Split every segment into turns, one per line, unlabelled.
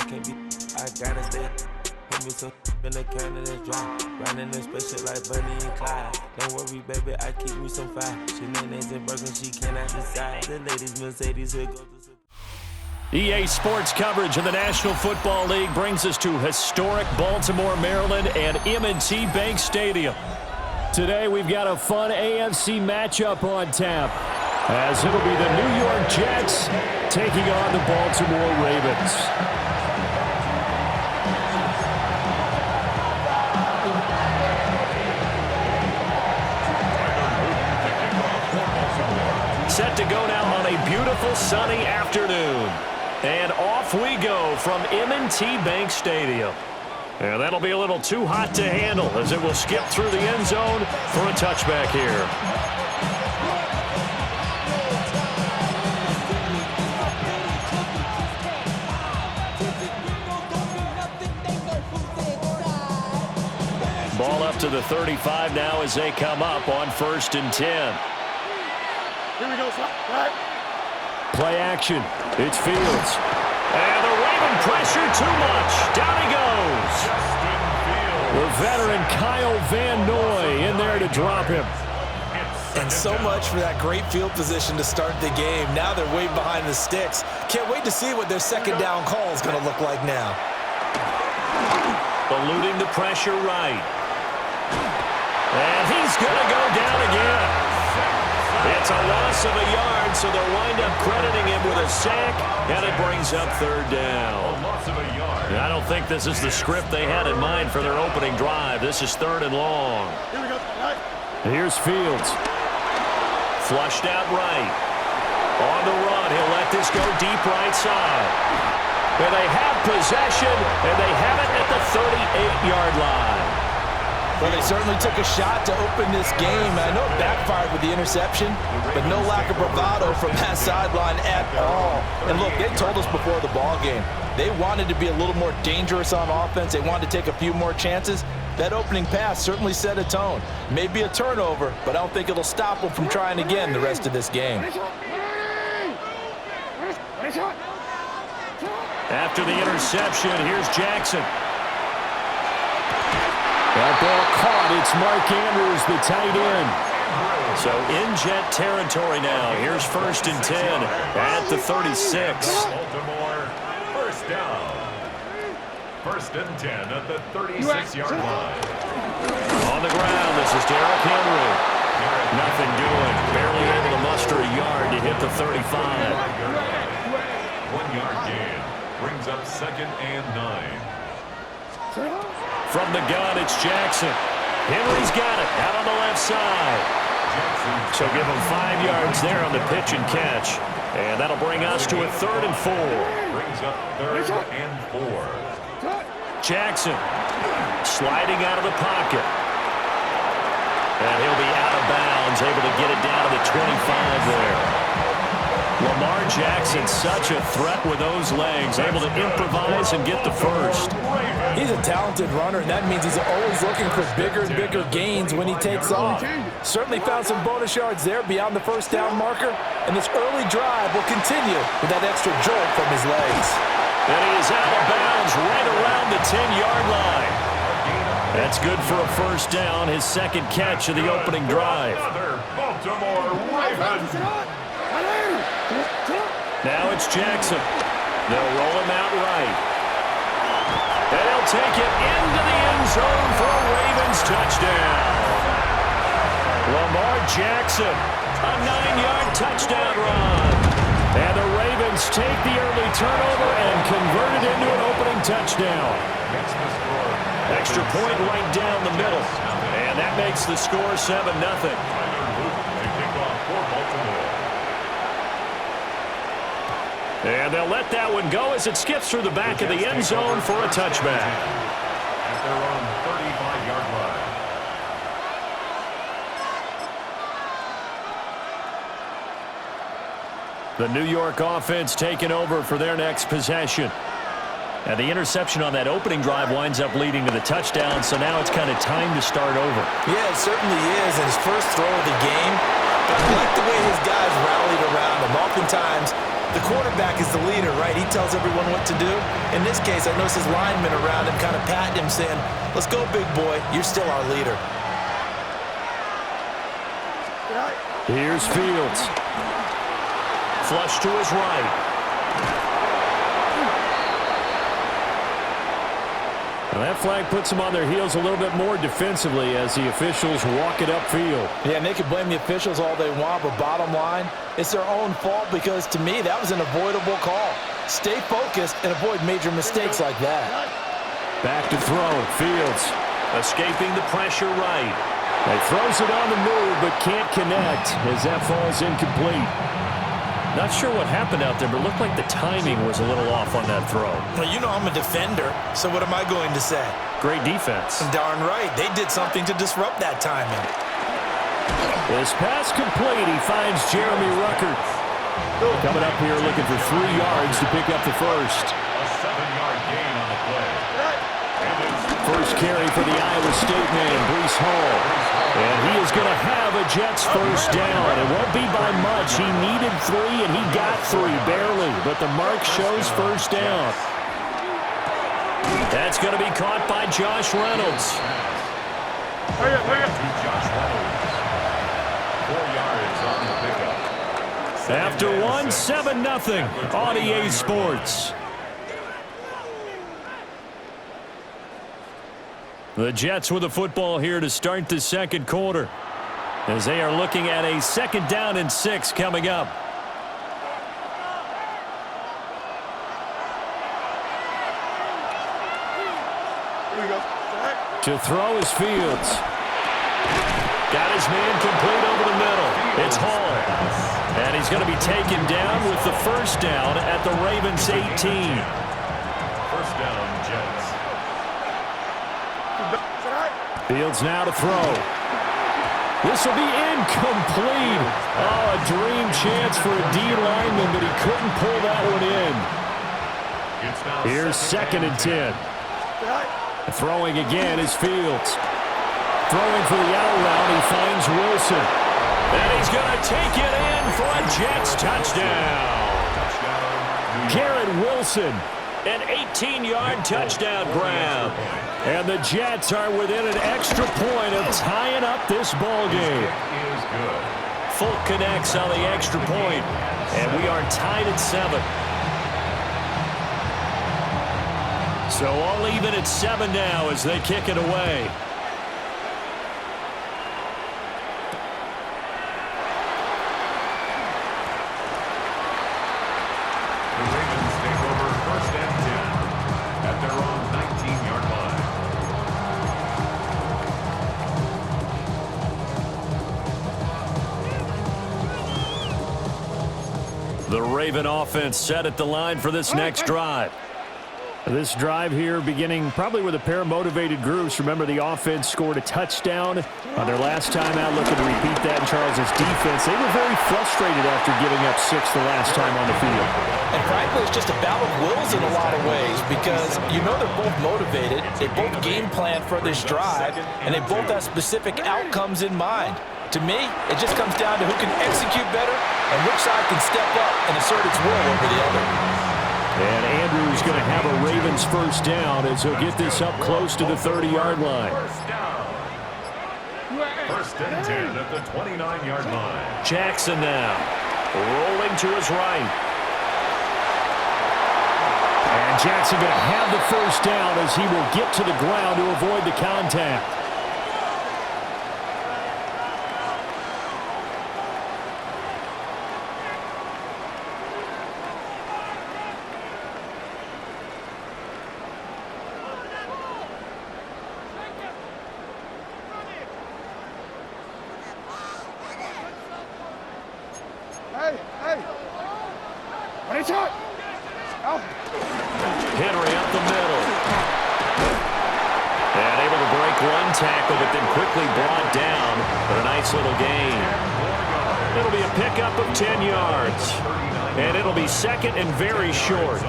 can't be. I gotta stay. Put me some in the can of this dry. Riding in spaceship like Bunny and Clyde. Don't worry, baby, I keep me some fire. She names and broken, she cannot decide. The ladies, Mercedes, here goes to.
EA Sports coverage of the National Football League brings us to historic Baltimore, Maryland and M&T Bank Stadium. Today we've got a fun AFC matchup on tap, as it'll be the New York Jets taking on the Baltimore Ravens. Set to go now on a beautiful sunny afternoon. And off we go from M&T Bank Stadium. And that'll be a little too hot to handle as it will skip through the end zone for a touchback here. Ball up to the 35 now as they come up on 1st and 10.
Here we go, right.
Play action. It's Fields. And the Raven pressure too much. Down he goes. The veteran Kyle Van Noy in there to drop him.
And so much for that great field position to start the game. Now they're way behind the sticks. Can't wait to see what their second down call is going to look like now.
Eluding the pressure right. And he's going to go down again. It's a loss of a yard, so they'll wind up crediting him with a sack, and it brings up 3rd down. I don't think this is the script they had in mind for their opening drive. This is 3rd and long.
Here we go. Right.
Here's Fields. Flushed out right. On the run, he'll let this go deep right side. And they have possession, and they have it at the 38-yard line.
Well, they certainly took a shot to open this game. I know it backfired with the interception, but no lack of bravado from that sideline at all. And look, they told us before the ball game, they wanted to be a little more dangerous on offense. They wanted to take a few more chances. That opening pass certainly set a tone. Maybe a turnover, but I don't think it'll stop them from trying again the rest of this game.
After the interception, here's Jackson. That ball caught. It's Mark Andrews, the tight end. So in Jet territory now. Here's 1st and 10 at the 36.
Baltimore, 1st down. 1st and 10 at the 36-yard line.
On the ground, this is Derrick Henry. Nothing doing. Barely able to muster a yard to hit the 35.
1-yard gain. Brings up 2nd and 9.
From the gun, it's Jackson. Henry's got it out on the left side. So give him 5 yards there on the pitch and catch. And that'll bring us to a 3rd and 4.
Brings up 3rd and 4.
Jackson sliding out of the pocket. And he'll be out of bounds, able to get it down to the 25 there. Lamar Jackson, such a threat with those legs, able to improvise and get the first.
He's a talented runner, and that means he's always looking for bigger and bigger gains when he takes off. Certainly found some bonus yards there beyond the 1st down marker, and this early drive will continue with that extra jolt from his legs.
And he is out of bounds right around the 10-yard line. That's good for a 1st down, his 2nd catch of the opening drive.
Baltimore Ravens.
Now it's Jackson. They'll roll him out right. And he'll take it into the end zone for a Ravens touchdown. Lamar Jackson, a 9-yard touchdown run. And the Ravens take the early turnover and convert it into an opening touchdown. Extra point right down the middle. And that makes the score 7-0. And they'll let that one go as it skips through the back of the end zone for a touchback.
At their own 35-yard line.
The New York offense taking over for their next possession. And the interception on that opening drive winds up leading to the touchdown, so now it's kind of time to start over.
Yeah, it certainly is. And his first throw of the game, I like the way his guys rallied around him. Oftentimes, the quarterback is the leader, right? He tells everyone what to do. In this case, I noticed his linemen around him kind of patting him, saying, let's go, big boy. You're still our leader.
Here's Fields. Flush to his right. Well, that flag puts them on their heels a little bit more defensively as the officials walk it upfield.
Yeah, and they can blame the officials all they want, but bottom line, it's their own fault because, to me, that was an avoidable call. Stay focused and avoid major mistakes like that.
Back to throw. Fields escaping the pressure right. He throws it on the move but can't connect as that falls incomplete. Not sure what happened out there, but it looked like the timing was a little off on that throw.
Well, you know I'm a defender, so what am I going to say?
Great defense.
Darn right. They did something to disrupt that timing.
This pass complete. He finds Jeremy Ruckert. Coming up here looking for 3 yards to pick up the first.
A 7-yard gain on the play.
First carry for the Iowa State man, Breece Hall. And he is going to have a Jets first down. It won't be by much. He needed 3, and he got 3, barely. But the mark shows first down. That's going to be caught by Josh Reynolds.
Josh Reynolds. 4 yards on the pickup.
After 1, 7-0 on EA Sports. The Jets with the football here to start the second quarter as they are looking at a 2nd down and 6 coming up.
Here we go.
To throw is Fields. Got his man complete over the middle. It's Hall. And he's going to be taken down with the first down at the Ravens 18.
First down, Jets.
Fields now to throw. This will be incomplete. Oh, a dream chance for a D lineman, but he couldn't pull that one in. Here's 2nd and 10. Throwing again is Fields. Throwing for the out route, he finds Wilson. And he's going to take it in for a Jets touchdown. Garrett Wilson, an 18-yard touchdown grab. And the Jets are within an extra point of tying up this ball game. Fulk connects on the extra point, and we are tied at 7. So all even at 7 now as they kick it away.
The Ravens take over 1st and 10 at their own 19-yard line.
The Raven offense set at the line for this next drive. This drive here beginning probably with a pair of motivated groups. Remember, the offense scored a touchdown on their last time out, looking to repeat that in Charles's defense. They were very frustrated after giving up 6 the last time on the field.
And frankly, it's just a battle of wills in a lot of ways because you know they're both motivated, they both game plan for this drive, and they both have specific outcomes in mind. To me, it just comes down to who can execute better and which side can step up and assert its will over the other.
And Andrews going to have a Ravens first down as he'll get this up close to the 30-yard line.
First and 10 at the 29-yard line.
Jackson now rolling to his right. And Jackson going to have the first down as he will get to the ground to avoid the contact. Henry up the middle. And able to break one tackle, but then quickly brought down. But a nice little gain. It'll be a pickup of 10 yards. And it'll be 2nd and very short.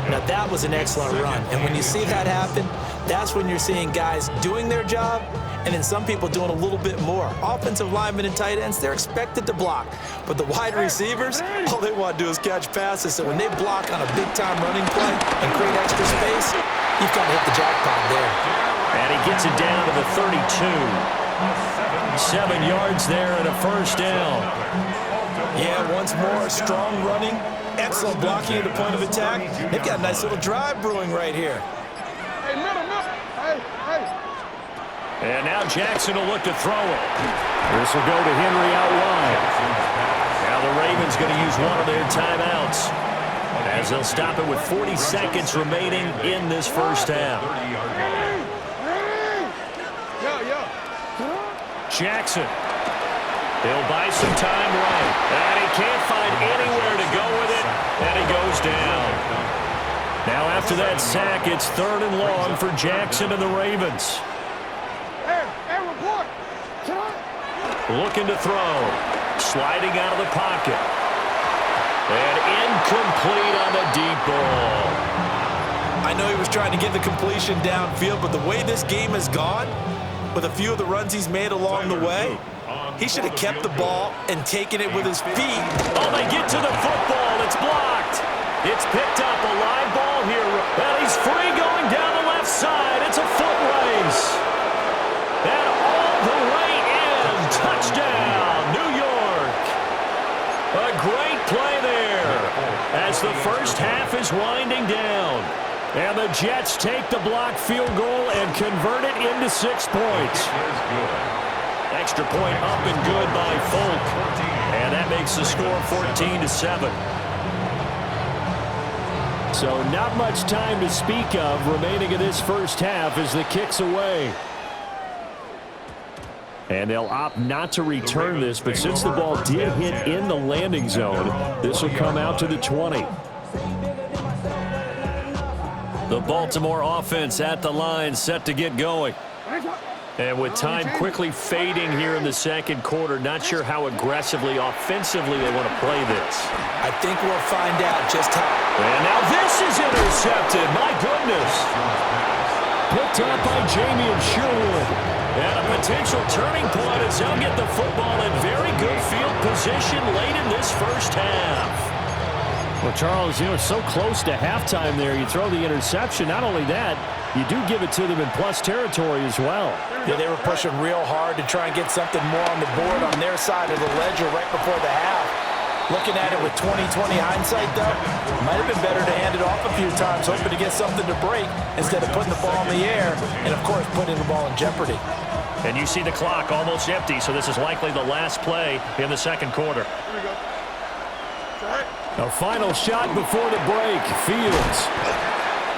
Now that was an excellent run, and when you see that happen, that's when you're seeing guys doing their job and then some people doing a little bit more. Offensive linemen and tight ends, they're expected to block, but the wide receivers, all they want to do is catch passes. So when they block on a big-time running play and create extra space, you've got to hit the jackpot there.
And he gets it down to the 32. 7 yards there and a first down.
Yeah, once more, strong running, excellent blocking at the point of attack. They've got a nice little drive brewing right here.
Hey, middle. Hey.
And now Jackson will look to throw it. This will go to Henry out wide. Now the Ravens going to use one of their timeouts as they'll stop it with 40 seconds remaining in this first half. Jackson. He'll buy some time right. And he can't find anywhere to go with it. And he goes down. Now after that sack, it's 3rd and long for Jackson and the Ravens. Looking to throw. Sliding out of the pocket. And incomplete on the deep ball.
I know he was trying to get the completion downfield, but the way this game has gone, with a few of the runs he's made along the way, he should have kept the ball and taken it with his feet.
Oh, they get to the football. It's blocked. It's picked up. A live ball here. And he's free going down the left side. It's a foot race. And all the way in. Touchdown, New York. A great play there as the first half is winding down. And the Jets take the blocked field goal and convert it into 6 points. Extra point up and good by Folk. And that makes the score 14-7. So not much time to speak of remaining in this first half as the kick's away. And they'll opt not to return this, but since the ball did hit in the landing zone, this will come out to the 20. The Baltimore offense at the line, set to get going. And with time quickly fading here in the second quarter, not sure how aggressively, offensively they want to play this.
I think we'll find out just how.
And now this is intercepted. My goodness. Picked up by Jamie and Sherwood. And a potential turning point as they'll get the football in very good field position late in this first half. Well, Charles, it's so close to halftime there. You throw the interception. Not only that, you do give it to them in plus territory as well.
Yeah, they were pushing real hard to try and get something more on the board on their side of the ledger right before the half. Looking at it with 20/20 hindsight, though, might have been better to hand it off a few times, hoping to get something to break instead of putting the ball in the air and, of course, putting the ball in jeopardy.
And you see the clock almost empty, so this is likely the last play in the second quarter. A final shot before the break. Fields.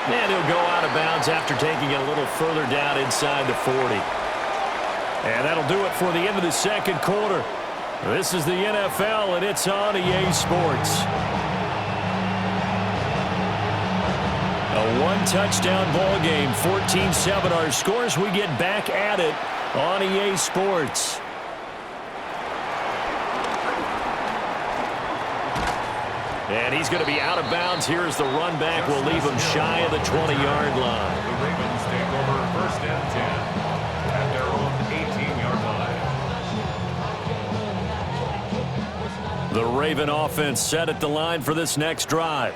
And he'll go out of bounds after taking it a little further down inside the 40. And that'll do it for the end of the second quarter. This is the NFL, and it's on EA Sports. A one-touchdown ball game, 14-7. Our scores, we get back at it on EA Sports. And he's going to be out of bounds here as the run back will leave him shy of the 20-yard line.
The Ravens take over 1st and 10 at their own 18-yard line.
The Raven offense set at the line for this next drive.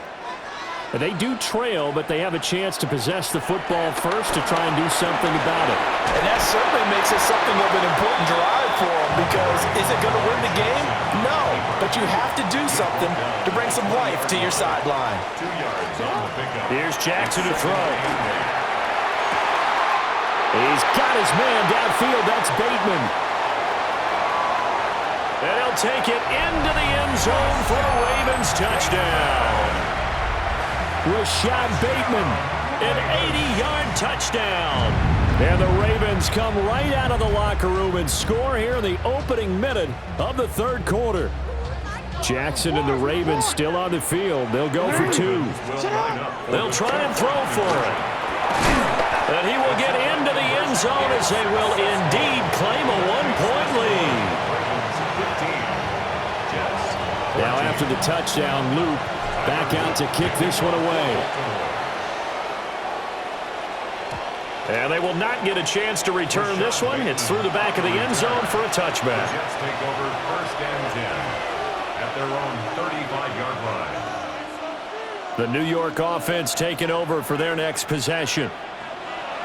They do trail, but they have a chance to possess the football first to try and do something about it.
And that certainly makes it something of an important drive for them, because is it going to win the game? No, but you have to do something to bring some life to your sideline.
2 yards on the pickup.
Here's Jackson to throw. He's got his man downfield. That's Bateman. And he'll take it into the end zone for a Ravens touchdown. Rashad Bateman, an 80-yard touchdown. And the Ravens come right out of the locker room and score here in the opening minute of the third quarter. Jackson and the Ravens still on the field. They'll go for 2. They'll try and throw for it. And he will get into the end zone as they will indeed claim a 1-point lead. Now after the touchdown loop, back out to kick this one away. And they will not get a chance to return this one. It's through the back of the end zone for a touchback.
The Jets take over 1st and 10 at their own 35-yard line.
The New York offense taking over for their next possession.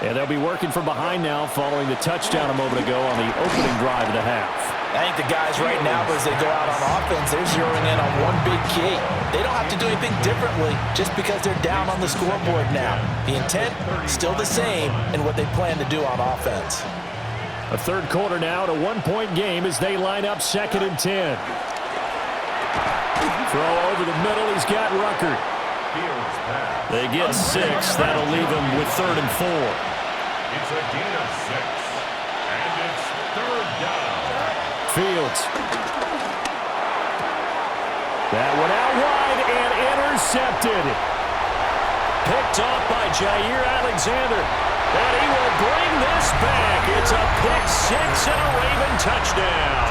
And they'll be working from behind now following the touchdown a moment ago on the opening drive of the half.
I think the guys right now, as they go out on offense, they're zeroing in on one big key. They don't have to do anything differently just because they're down on the scoreboard now. The intent, still the same in what they plan to do on offense.
A third quarter now, a one-point game as they line up 2nd and 10. Throw over the middle, he's got Ruckert. They get 6. That'll leave him with 3rd and 4.
It's a gain of 6. And it's 3rd down.
Fields. That one out wide and intercepted. Picked off by Jair Alexander. And he will bring this back. It's a pick 6 and a Raven touchdown.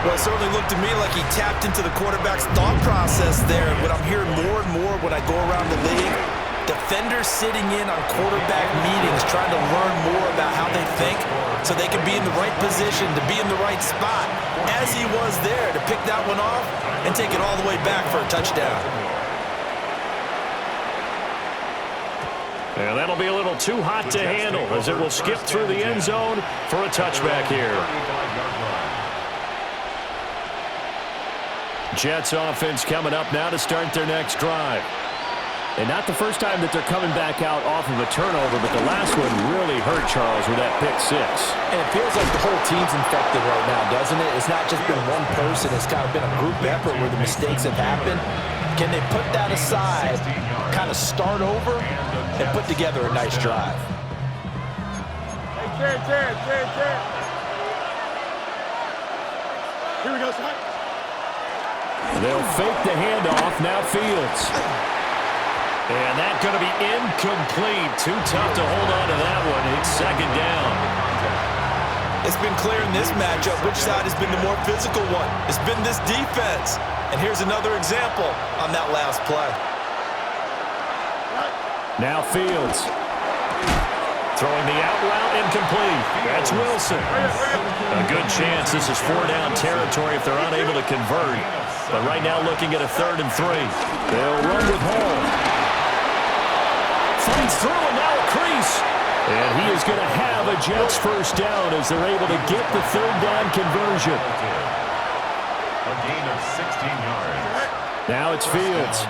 Well, it certainly looked to me like he tapped into the quarterback's thought process there. What I'm hearing more and more when I go around the league, defenders sitting in on quarterback meetings trying to learn more about how they think so they can be in the right position to be in the right spot, as he was there to pick that one off and take it all the way back for a touchdown.
And that'll be a little too hot to handle as it will skip through the end zone for a touchback here. Jets offense coming up now to start their next drive. And not the first time that they're coming back out off of a turnover, but the last one really hurt Charles with that pick 6.
And it feels like the whole team's infected right now, doesn't it? It's not just been one person. It's kind of been a group effort where the mistakes have happened. Can they put that aside, kind of start over, and put together a nice drive?
Hey, Jared. Here we go, son.
They'll fake the handoff. Now Fields. And that's going to be incomplete. Too tough to hold on to that one. It's 2nd down.
It's been clear in this matchup which side has been the more physical one. It's been this defense. And here's another example on that last play.
Now Fields. Throwing the out route incomplete. That's Wilson. A good chance this is 4-down territory if they're unable to convert. But right now looking at a 3rd and 3. They'll run with Hall. Finds through and now a crease. And he is going to have a Jets first down as they're able to get the 3rd down conversion.
A gain of 16 yards.
Now it's Fields.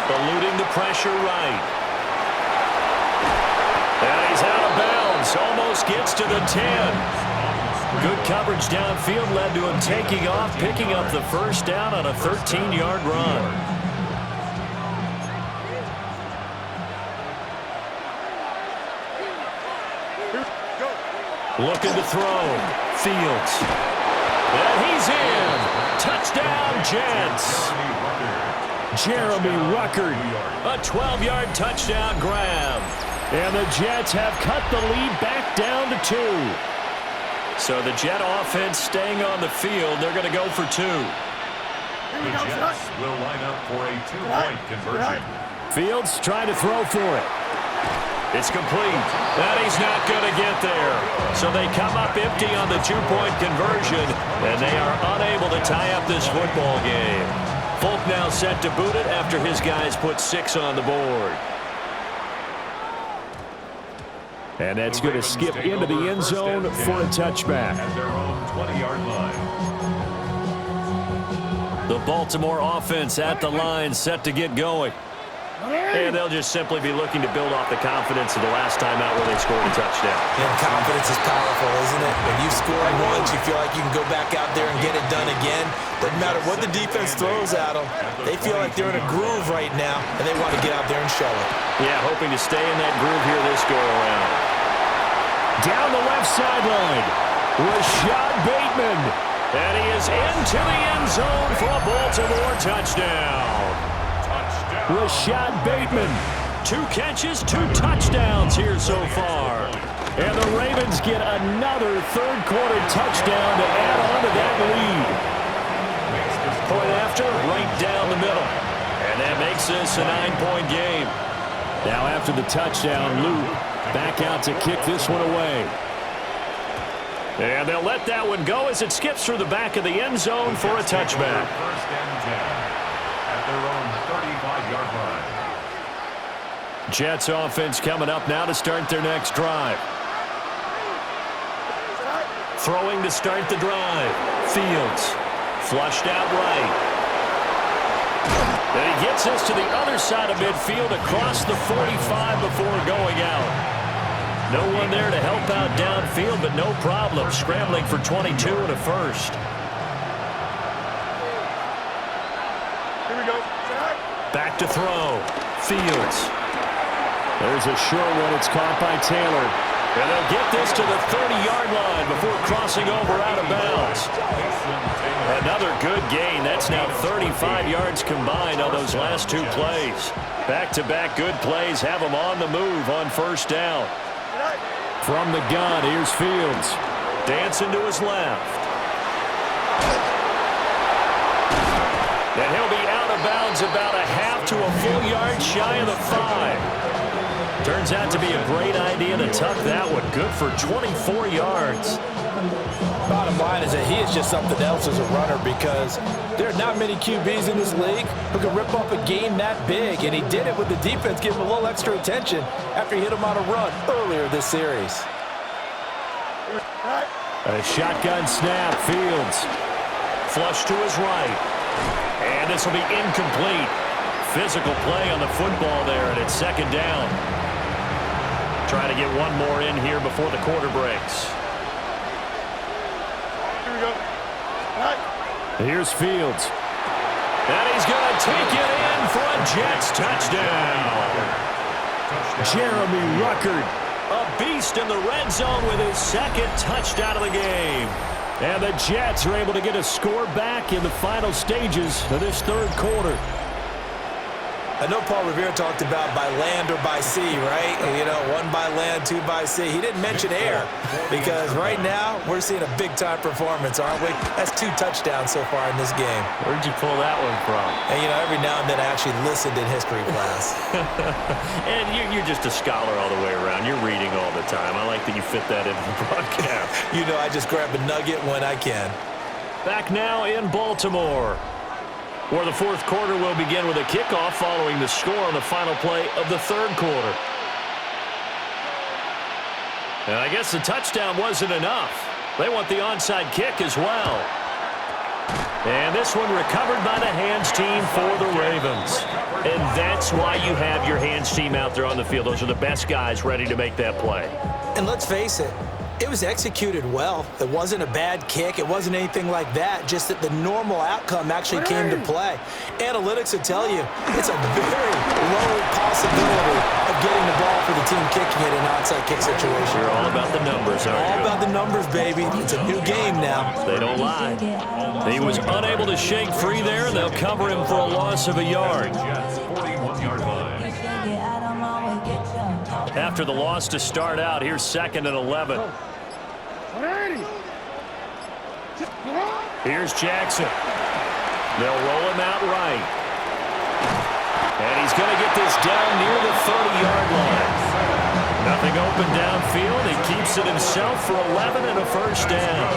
Eluding the pressure right. And he's out of bounds. Almost gets to the 10. Good coverage downfield led to him taking off, picking up the first down on a 13-yard run. Looking to throw. Fields. And he's in. Touchdown, Jets. Jeremy Ruckert. A 12-yard touchdown grab. And the Jets have cut the lead back down to 2. So the Jet offense staying on the field. They're going to go for 2.
The Jets will line up for a 2-point conversion.
Fields trying to throw for it. It's complete. And he's not going to get there. So they come up empty on the 2-point conversion, and they are unable to tie up this football game. Folk now set to boot it after his guys put 6 on the board. And that's going to skip into the end zone for a touchback.
At their own 20-yard line.
The Baltimore offense at the line set to get going. And they'll just simply be looking to build off the confidence of the last time out where they scored a touchdown.
And confidence is powerful, isn't it? When you score once, you feel like you can go back out there and get it done again. Doesn't matter what the defense throws at them. They feel like they're in a groove right now, and they want to get out there and show it.
Yeah, hoping to stay in that groove here this go-around. Down the left sideline, Rashad Bateman. And he is into the end zone for a Baltimore touchdown. Rashad Bateman, 2 catches, 2 touchdowns here so far. And the Ravens get another third-quarter touchdown to add on to that lead. Point after, right down the middle. And that makes this a 9-point game. Now after the touchdown, Luke back out to kick this one away. And they'll let that one go as it skips through the back of the end zone for a touchback.
First and 10 at their own 35-yard line.
Jets offense coming up now to start their next drive. Throwing to start the drive. Fields flushed out right. And he gets us to the other side of midfield across the 45 before going out. No one there to help out downfield, but no problem. Scrambling for 22 and a first.
Here we go.
Back to throw. Fields. There's a short one. It's caught by Taylor. And they'll get this to the 30-yard line before crossing over out of bounds. Another good gain. That's now 35 yards combined on those last two plays. Back-to-back good plays have them on the move on first down. From the gun, here's Fields. Dancing to his left. And he'll be out of bounds about a half to a full yard shy of the 5. Turns out to be a great idea to tuck that one. Good for 24 yards.
Bottom line is that he is just something else as a runner because there are not many QBs in this league who can rip up a game that big, and he did it with the defense giving him a little extra attention after he hit him on a run earlier this series.
A shotgun snap. Fields. Flush to his right. And this will be incomplete. Physical play on the football there, and it's second down. Trying to get one more in here before the quarter breaks.
Here we go.
Here's Fields. And he's going to take it in for a Jets touchdown. Jeremy Ruckert, a beast in the red zone with his second touchdown of the game. And the Jets are able to get a score back in the final stages of this third quarter.
I know Paul Revere talked about by land or by sea, right? You know, one by land, two by sea. He didn't mention air because right now we're seeing a big-time performance, aren't we? That's 2 touchdowns so far in this game.
Where'd you pull that one from?
And, you know, every now and then I actually listened in history class.
And you're just a scholar all the way around. You're reading all the time. I like that you fit that into the broadcast.
You know, I just grab a nugget when I can.
Back now in Baltimore, where the fourth quarter will begin with a kickoff following the score on the final play of the third quarter. And I guess the touchdown wasn't enough. They want the onside kick as well. And this one recovered by the hands team for the Ravens. And that's why you have your hands team out there on the field. Those are the best guys ready to make that play.
And let's face it, it was executed well. It wasn't a bad kick. It wasn't anything like that. Just that the normal outcome actually came to play. Analytics will tell you it's a very low possibility of getting the ball for the team kicking it in an onside kick situation.
You're all about the numbers, aren't you?
All about the numbers, baby. It's a new game now.
They don't lie. He was unable to shake free there, and they'll cover him for a loss of a yard. After the loss to start out, here's 2nd and 11. Here's Jackson. They'll roll him out right. And he's going to get this down near the 30-yard line. Nothing open downfield. He keeps it himself for 11 and a first down.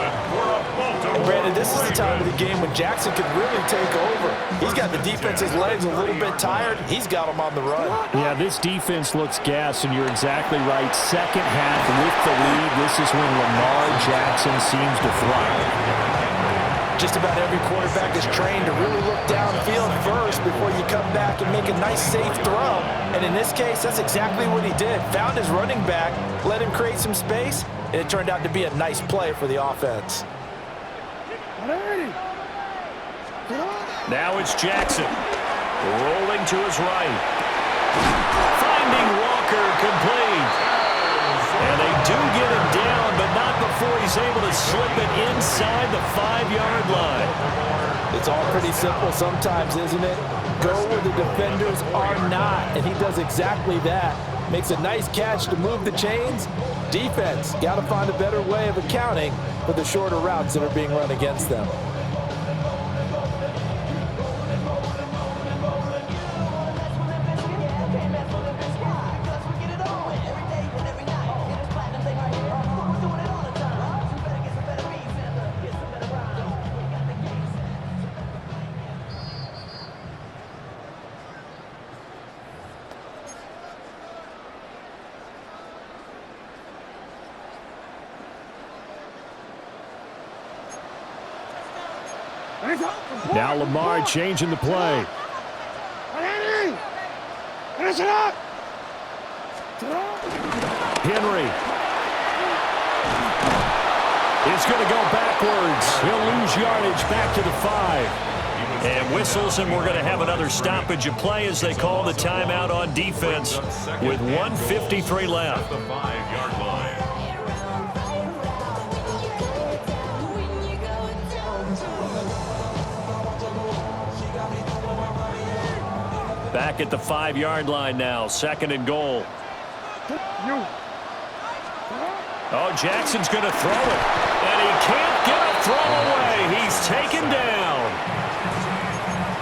And Brandon, this is the time of the game when Jackson could really take over. He's got the defense's legs a little bit tired. He's got them on the run.
Yeah, this defense looks gassed, and you're exactly right. Second half with the lead, this is when Lamar Jackson seems to thrive.
Just about every quarterback is trained to really look downfield first before you come back and make a nice, safe throw. And in this case, that's exactly what he did. Found his running back, let him create some space, and it turned out to be a nice play for the offense.
Now it's Jackson. Rolling to his right. Finding Walker complete. And they do get him down, but not before he's able to slip it inside the 5-yard line.
It's all pretty simple sometimes, isn't it? Go where the defenders are not, and he does exactly that. Makes a nice catch to move the chains. Defense, got to find a better way of accounting for the shorter routes that are being run against them.
Now Lamar changing the play. Henry is going to go backwards. He'll lose yardage back to the 5. And whistles, and we're going to have another stoppage of play as they call the timeout on defense with 1:53 left.
The 5-yard line.
Back at the 5-yard line now, 2nd and goal. Oh, Jackson's going to throw it, and he can't get a throw away. He's taken down.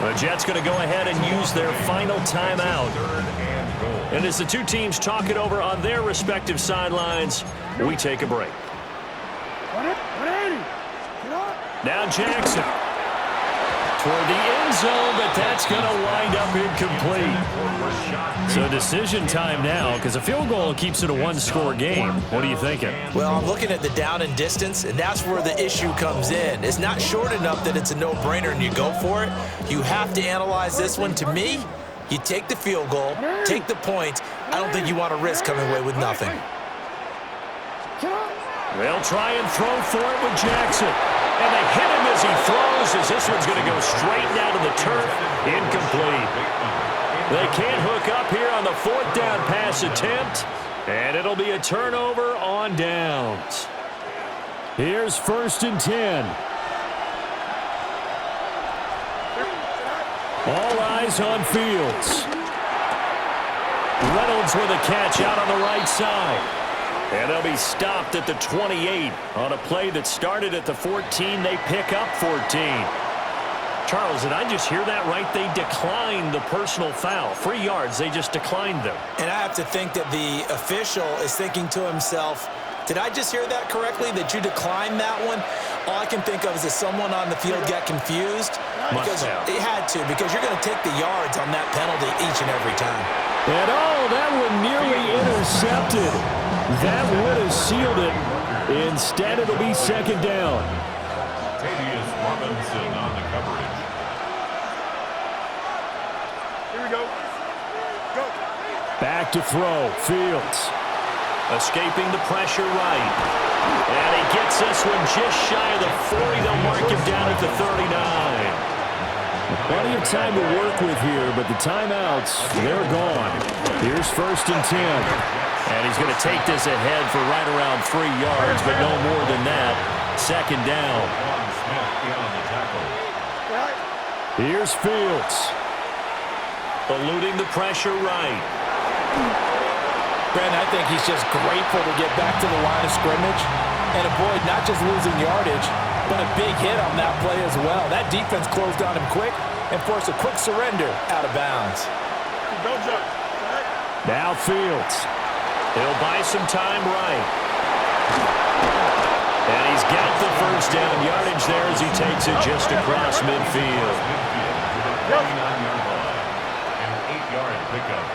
The Jets going to go ahead and use their final timeout. And as the two teams talk it over on their respective sidelines, we take a break. Now Jackson toward the end zone, but that's going to wind up incomplete. So decision time now, because a field goal keeps it a one-score game. What are you thinking?
Well, I'm looking at the down and distance, and that's where the issue comes in. It's not short enough that it's a no-brainer and you go for it. You have to analyze this one. To me, you take the field goal, take the points. I don't think you want to risk coming away with nothing.
They'll try and throw for it with Jackson. And they hit him as he throws, as this one's going to go straight down to the turf. Incomplete. They can't hook up here on the 4th down pass attempt. And it'll be a turnover on downs. Here's 1st and 10. All eyes on Fields. Reynolds with a catch out on the right side. And they'll be stopped at the 28 on a play that started at the 14. They pick up 14. Charles, did I just hear that right? They declined the personal foul. 3 yards, they just declined them.
And I have to think that the official is thinking to himself, did I just hear that correctly, that you declined that one? All I can think of is that someone on the field got confused. Because it had to, because you're going to take the yards on that penalty each and every time.
And that one nearly intercepted. That would have sealed it. Instead, it'll be 2nd down.
Tavius Robinson on the coverage.
Here we go. Go.
Back to throw. Fields. Escaping the pressure right. And he gets this one just shy of the 40. They'll mark him down at the 39. Plenty of time to work with here, but the timeouts, they're gone. Here's 1st and 10. And he's going to take this ahead for right around 3 yards, but no more than that. 2nd down. Here's Fields. Eluding the pressure right.
Brandon, I think he's just grateful to get back to the line of scrimmage and avoid not just losing yardage, but a big hit on that play as well. That defense closed on him quick and forced a quick surrender out of bounds.
Don't jump.
Now Fields. He'll buy some time right. And he's got the 1st down yardage there as he takes it just across midfield.
39-yard line. An 8-yard pickup.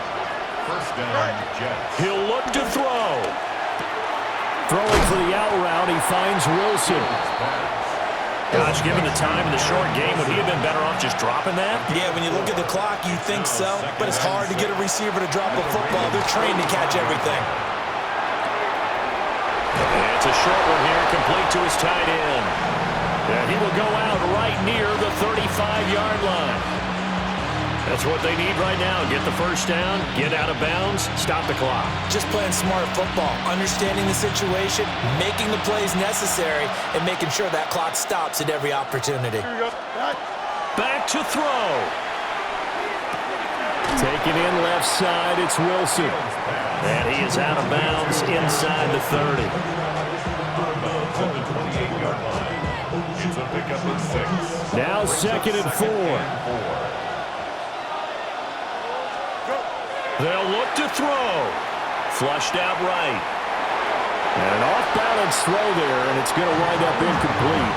1st down, Jets.
He'll look to throw. Throwing for the out route, he finds Wilson. Gosh, given the time in the short game, would he have been better off just dropping that?
Yeah, when you look at the clock, you think so, but it's hard to get a receiver to drop a football. They're trained to catch everything.
And it's a short one here, complete to his tight end. And he will go out right near the 35-yard line. That's what they need right now. Get the 1st down, get out of bounds, stop the clock.
Just playing smart football, understanding the situation, making the plays necessary, and making sure that clock stops at every opportunity.
Here we go.
Back to throw. Taking in left side, it's Wilson. And he is out of bounds inside the 30.
At the 28-yard line. It's a pickup of 6.
Now 2nd and 4. They'll look to throw. Flushed out right. And an off-balance throw there, and it's going to wind up incomplete.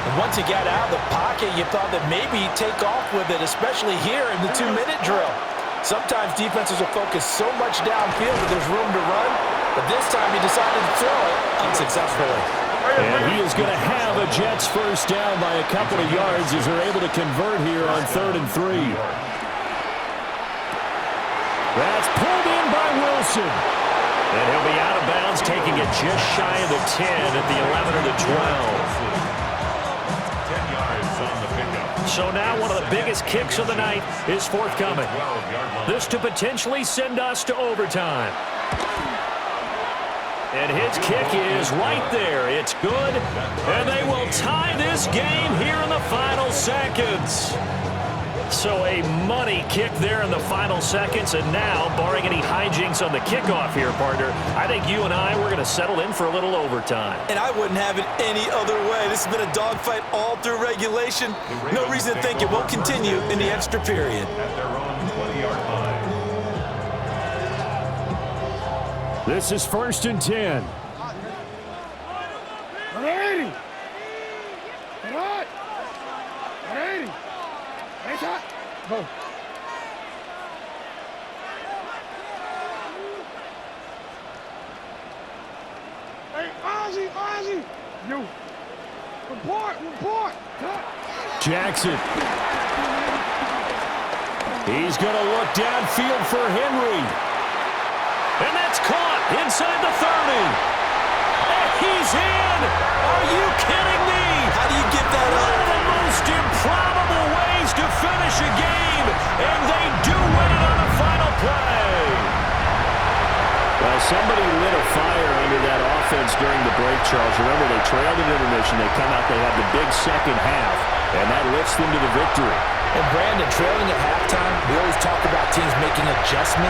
And once he got out of the pocket, you thought that maybe he'd take off with it, especially here in the 2-minute drill. Sometimes defenses will focus so much downfield that there's room to run, but this time he decided to throw it unsuccessfully.
And he is going to have a Jets first down by a couple of yards as they're able to convert here on 3rd and 3. That's pulled in by Wilson. And he'll be out of bounds, taking it just shy of the 10 at the 11 or the 12.
10 yards on the pickup.
So now one of the biggest kicks of the night is forthcoming. This to potentially send us to overtime. And his kick is right there. It's good. And they will tie this game here in the final seconds. So a money kick there in the final seconds. And now, barring any hijinks on the kickoff here, partner, I think you and I, we're going to settle in for a little overtime.
And I wouldn't have it any other way. This has been a dogfight all through regulation. No reason to think it won't continue in the extra period.
At their own 20-yard line.
This is 1st and 10.
180. Get hot. 180. Hands hot. Go. Hey, Ozzy. You. Report. Cut.
Jackson. He's going to look downfield for Henry. And that's caught inside the 30. And he's in. Are you kidding me?
How do you get that
One
up?
of the most improbable ways to finish a game. And they do win it on the final play. Well, somebody lit a fire under that offense during the break, Charles. Remember, they trailed at intermission. They come out, they have the big second half, and that lifts them to the victory.
And Brandon, trailing at halftime, we always talk about teams making adjustments.